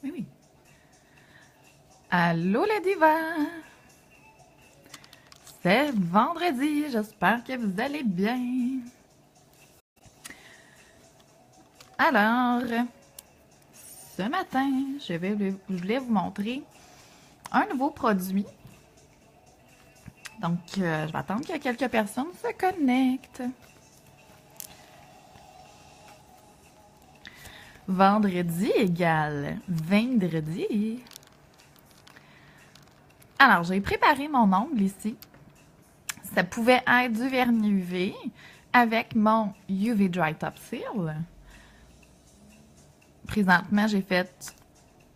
Oui, oui. Allô les divas! C'est vendredi, j'espère que vous allez bien. Alors, ce matin, je voulais vous montrer un nouveau produit. Donc, je vais attendre que quelques personnes se connectent. Vendredi égale vendredi. Alors, j'ai préparé mon ongle ici. Ça pouvait être du vernis UV avec mon UV Dry Top Seal. Présentement, j'ai fait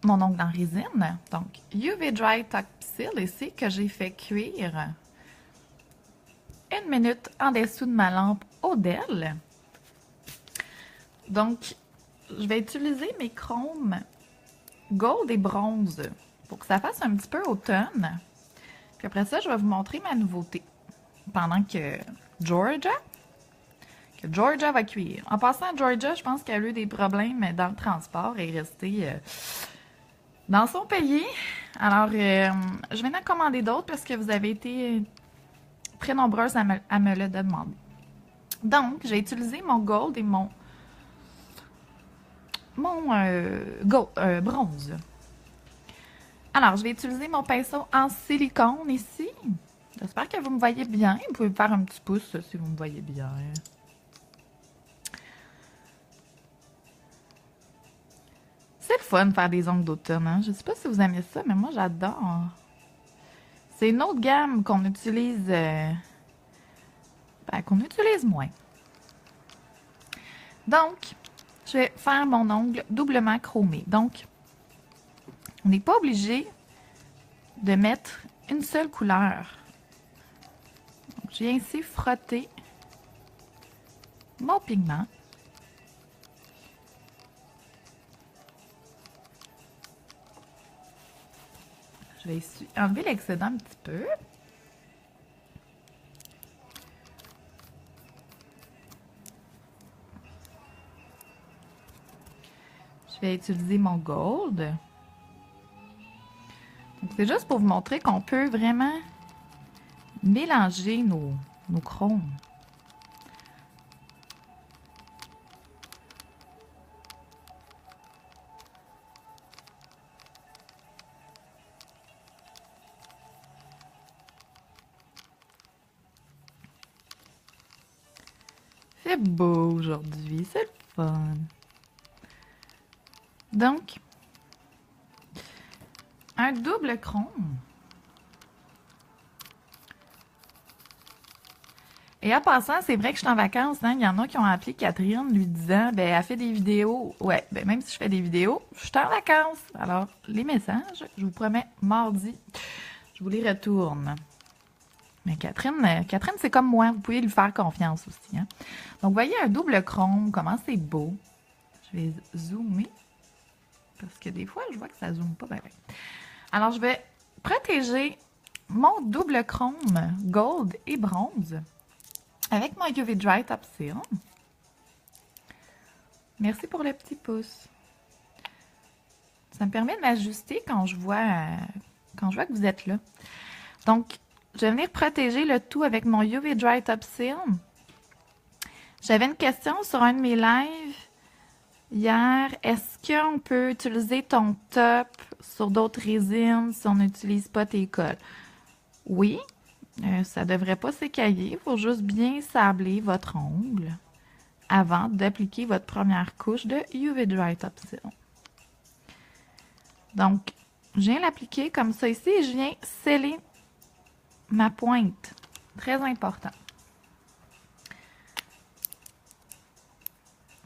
mon ongle en résine. Donc, UV Dry Top Seal ici que j'ai fait cuire 1 minute en dessous de ma lampe Odell. Donc, je vais utiliser mes chromes gold et bronze pour que ça fasse un petit peu automne. Puis après ça, je vais vous montrer ma nouveauté pendant que Georgia va cuire. En passant, Georgia, je pense qu'elle a eu des problèmes dans le transport et est restée dans son pays. Alors, je vais en commander d'autres parce que vous avez été très nombreuses à me le demander. Donc, j'ai utilisé mon gold et mon bronze. Alors, je vais utiliser mon pinceau en silicone ici. J'espère que vous me voyez bien. Vous pouvez me faire un petit pouce si vous me voyez bien. C'est le fun de faire des ongles d'automne. Hein? Je ne sais pas si vous aimez ça, mais moi, j'adore. C'est une autre gamme qu'on utilise, moins. Donc, je vais faire mon ongle doublement chromé. Donc, on n'est pas obligé de mettre une seule couleur. Donc, j'ai ainsi frotté mon pigment. Je vais enlever l'excédent un petit peu. Je vais utiliser mon gold. C'est juste pour vous montrer qu'on peut vraiment mélanger nos chromes. C'est beau aujourd'hui, c'est le fun. Donc, un double chrome. Et en passant, c'est vrai que je suis en vacances. Hein? Il y en a qui ont appelé Catherine lui disant, ben, elle fait des vidéos. Ouais, ben, même si je fais des vidéos, je suis en vacances. Alors, les messages, je vous promets, mardi, je vous les retourne. Mais Catherine, c'est comme moi. Vous pouvez lui faire confiance aussi. Hein? Donc, vous voyez un double chrome, comment c'est beau. Je vais zoomer. Parce que des fois, je vois que ça zoome pas bien. Alors, je vais protéger mon double chrome gold et bronze avec mon UV Dry Top Seal. Merci pour le petit pouce. Ça me permet de m'ajuster quand je vois que vous êtes là. Donc, je vais venir protéger le tout avec mon UV Dry Top Seal. J'avais une question sur un de mes lives hier. Est-ce qu'on peut utiliser ton top sur d'autres résines si on n'utilise pas tes cols? Oui, ça ne devrait pas s'écailler. Il faut juste bien sabler votre ongle avant d'appliquer votre première couche de UV Dry Top Seal. Donc, je viens l'appliquer comme ça ici et je viens sceller ma pointe. Très important.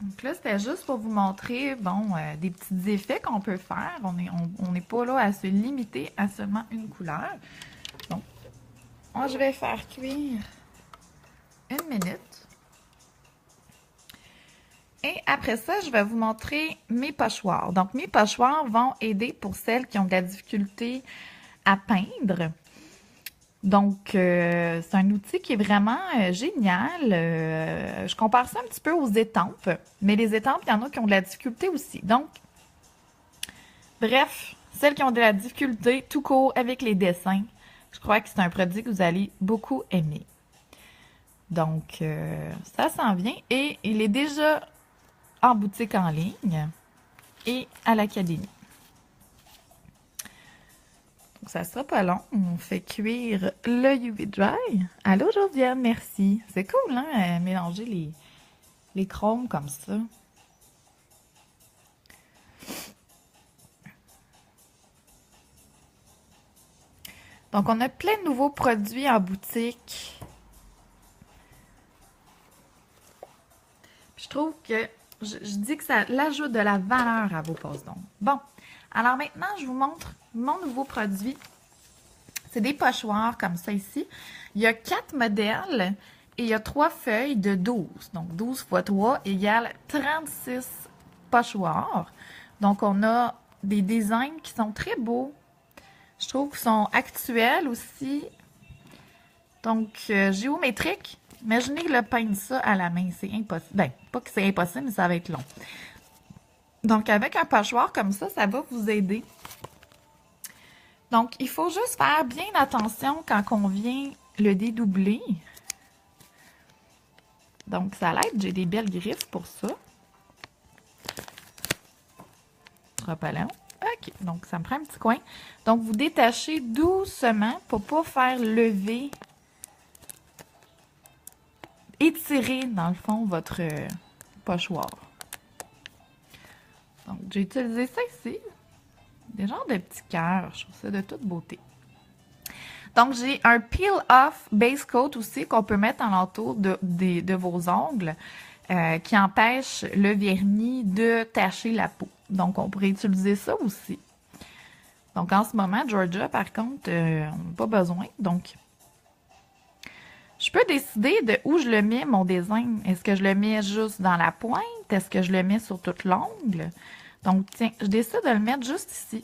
Donc là, c'était juste pour vous montrer, des petits effets qu'on peut faire. On n'est pas là à se limiter à seulement une couleur. Donc, moi, je vais faire cuire 1 minute. Et après ça, je vais vous montrer mes pochoirs. Donc, mes pochoirs vont aider pour celles qui ont de la difficulté à peindre. Donc, c'est un outil qui est vraiment génial. Je compare ça un petit peu aux étampes. Mais les étampes, il y en a qui ont de la difficulté aussi. Donc, Bref, celles qui ont de la difficulté tout court avec les dessins, je crois que c'est un produit que vous allez beaucoup aimer. Donc, ça s'en vient et il est déjà en boutique en ligne et à l'académie. Donc, ça sera pas long. On fait cuire le UV Dry. Allô, Josiane, merci. C'est cool, hein, mélanger les chromes comme ça. Donc, on a plein de nouveaux produits en boutique. Puis je trouve que je dis que ça l'ajoute de la valeur à vos passe-d'ongles. Bon, alors maintenant, je vous montre mon nouveau produit. C'est des pochoirs comme ça ici. Il y a 4 modèles et il y a 3 feuilles de 12. Donc, 12 x 3 égale 36 pochoirs. Donc, on a des designs qui sont très beaux. Je trouve qu'ils sont actuels aussi. Donc, géométrique. Imaginez le peindre ça à la main. C'est impossible. Ben, pas que c'est impossible, mais ça va être long. Donc, avec un pochoir comme ça va vous aider. Donc, il faut juste faire bien attention quand on vient le dédoubler. Donc, ça l'aide. J'ai des belles griffes pour ça. Ce sera pas long. OK, donc ça me prend un petit coin. Donc, vous détachez doucement pour ne pas faire lever, étirer, dans le fond, votre pochoir. Donc, j'ai utilisé ça ici. Des genres de petits cœurs. Je trouve ça de toute beauté. Donc, j'ai un peel-off base coat aussi qu'on peut mettre en l'entour de vos ongles qui empêche le vernis de tacher la peau. Donc, on pourrait utiliser ça aussi. Donc, en ce moment, Georgia, par contre, on n'a pas besoin. Donc, je peux décider de où je le mets, mon design. Est-ce que je le mets juste dans la pointe? Est-ce que je le mets sur toute l'ongle? Donc, tiens, je décide de le mettre juste ici.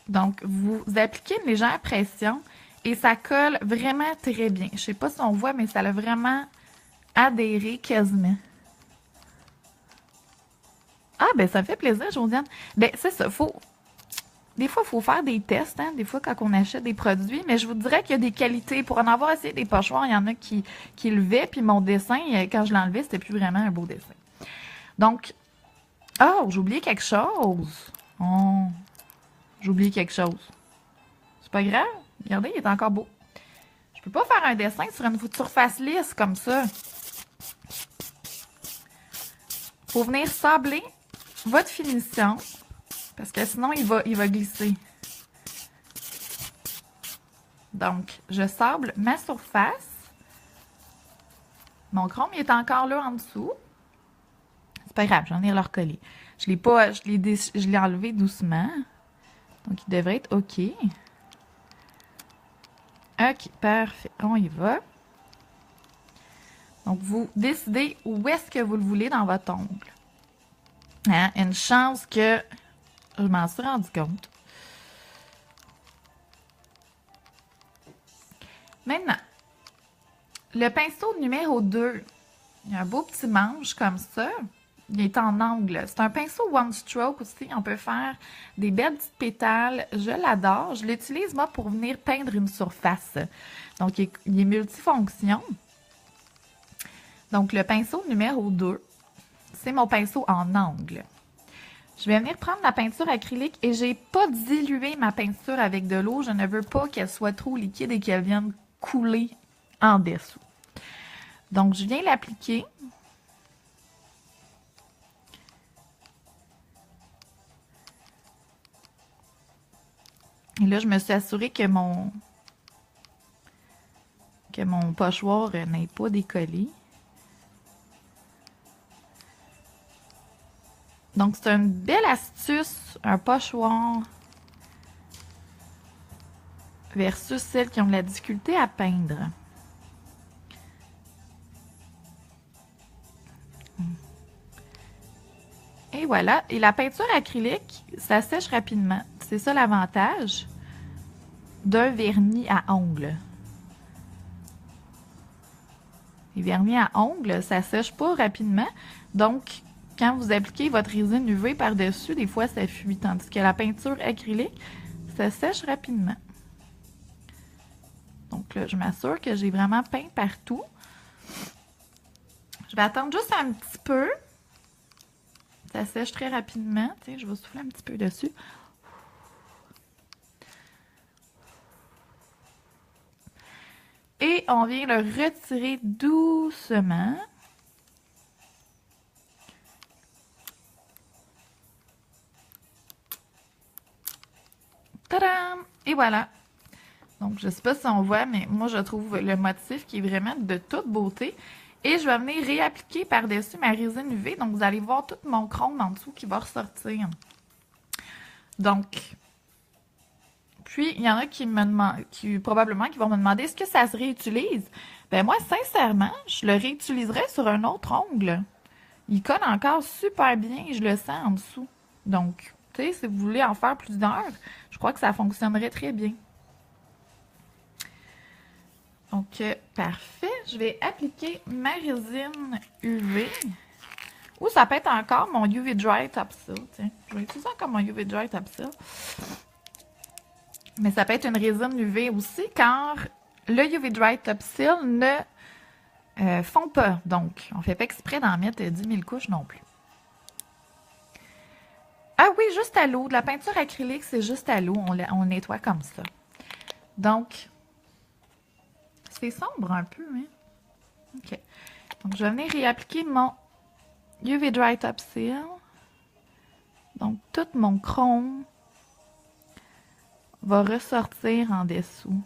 Donc, vous appliquez une légère pression et ça colle vraiment très bien. Je ne sais pas si on voit, mais ça a vraiment adhéré quasiment. Ah, ben ça me fait plaisir, Josiane. Ben, c'est ça, des fois, il faut faire des tests, hein, des fois, quand on achète des produits, mais je vous dirais qu'il y a des qualités. Pour en avoir essayé des pochoirs, il y en a qui levaient, puis mon dessin, quand je l'enlevais, c'était plus vraiment un beau dessin. Donc, oh, j'ai oublié quelque chose. Oh, j'ai oublié quelque chose. C'est pas grave. Regardez, il est encore beau. Je peux pas faire un dessin sur une surface lisse comme ça. Faut venir sabler votre finition parce que sinon, il va glisser. Donc, je sable ma surface. Mon chrome, il est encore là en dessous. C'est pas grave, j'en ai le recollé. Je l'ai enlevé doucement. Donc, il devrait être OK. OK, parfait. On y va. Donc, vous décidez où est-ce que vous le voulez dans votre ongle. Hein? Une chance que je m'en suis rendu compte. Maintenant, le pinceau numéro 2, il y a un beau petit manche comme ça. Il est en angle. C'est un pinceau one stroke aussi. On peut faire des belles petites pétales. Je l'adore. Je l'utilise, moi, pour venir peindre une surface. Donc, il est multifonction. Donc, le pinceau numéro 2, c'est mon pinceau en angle. Je vais venir prendre la peinture acrylique et j'ai pas dilué ma peinture avec de l'eau. Je ne veux pas qu'elle soit trop liquide et qu'elle vienne couler en dessous. Donc, je viens l'appliquer. Et là, je me suis assurée que mon pochoir n'ait pas décollé. Donc, c'est une belle astuce, un pochoir versus celles qui ont de la difficulté à peindre. Et voilà. Et la peinture acrylique, ça sèche rapidement. C'est ça l'avantage d'un vernis à ongles. Les vernis à ongles, ça sèche pas rapidement. Donc, quand vous appliquez votre résine UV par-dessus, des fois ça fuit, tandis que la peinture acrylique, ça sèche rapidement. Donc là, je m'assure que j'ai vraiment peint partout. Je vais attendre juste un petit peu. Ça sèche très rapidement. Tu sais, je vais souffler un petit peu dessus. Et on vient le retirer doucement. Tadam! Et voilà. Donc, je ne sais pas si on voit, mais moi, je trouve le motif qui est vraiment de toute beauté. Et je vais venir réappliquer par-dessus ma résine UV. Donc, vous allez voir tout mon chrome en dessous qui va ressortir. Donc, puis, il y en a qui me demandent, probablement qui vont me demander, est-ce que ça se réutilise? Ben moi, sincèrement, je le réutiliserais sur un autre ongle. Il colle encore super bien, je le sens en dessous. Donc, tu sais, si vous voulez en faire plus d'heures, je crois que ça fonctionnerait très bien. Donc, parfait. Je vais appliquer ma résine UV. Ou ça peut être encore mon UV Dry Topsil. Tiens, je vais utiliser encore mon UV Dry Topsil. Mais ça peut être une résine UV aussi, car le UV Dry Topsil ne fond pas. Donc, on ne fait pas exprès d'en mettre 10 000 couches non plus. Ah oui, juste à l'eau. De la peinture acrylique, c'est juste à l'eau. On nettoie comme ça. Donc, c'est sombre un peu, hein? OK. Donc, je vais venir réappliquer mon UV Dry Topsil. Donc, tout mon chrome va ressortir en dessous.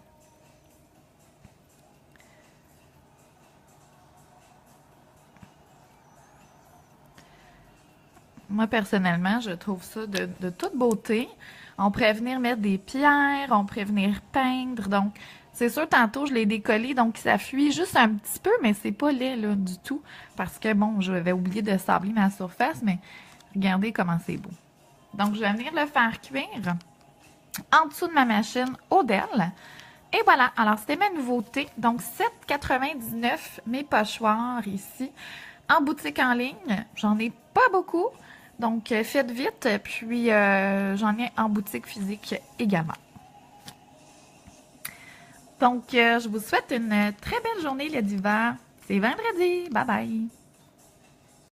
Moi, personnellement, je trouve ça de toute beauté. On pourrait venir mettre des pierres, on pourrait venir peindre. Donc, c'est sûr, tantôt, je l'ai décollé, donc ça fuit juste un petit peu, mais c'est pas laid, là, du tout. Parce que, bon, je vais oublier de sabler ma surface, mais regardez comment c'est beau. Donc, je vais venir le faire cuire en dessous de ma machine Odell. Et voilà, alors c'était ma nouveauté. Donc 7,99 mes pochoirs ici en boutique en ligne. J'en ai pas beaucoup, donc faites vite. Puis j'en ai en boutique physique également. Donc je vous souhaite une très belle journée les divas. C'est vendredi. Bye bye.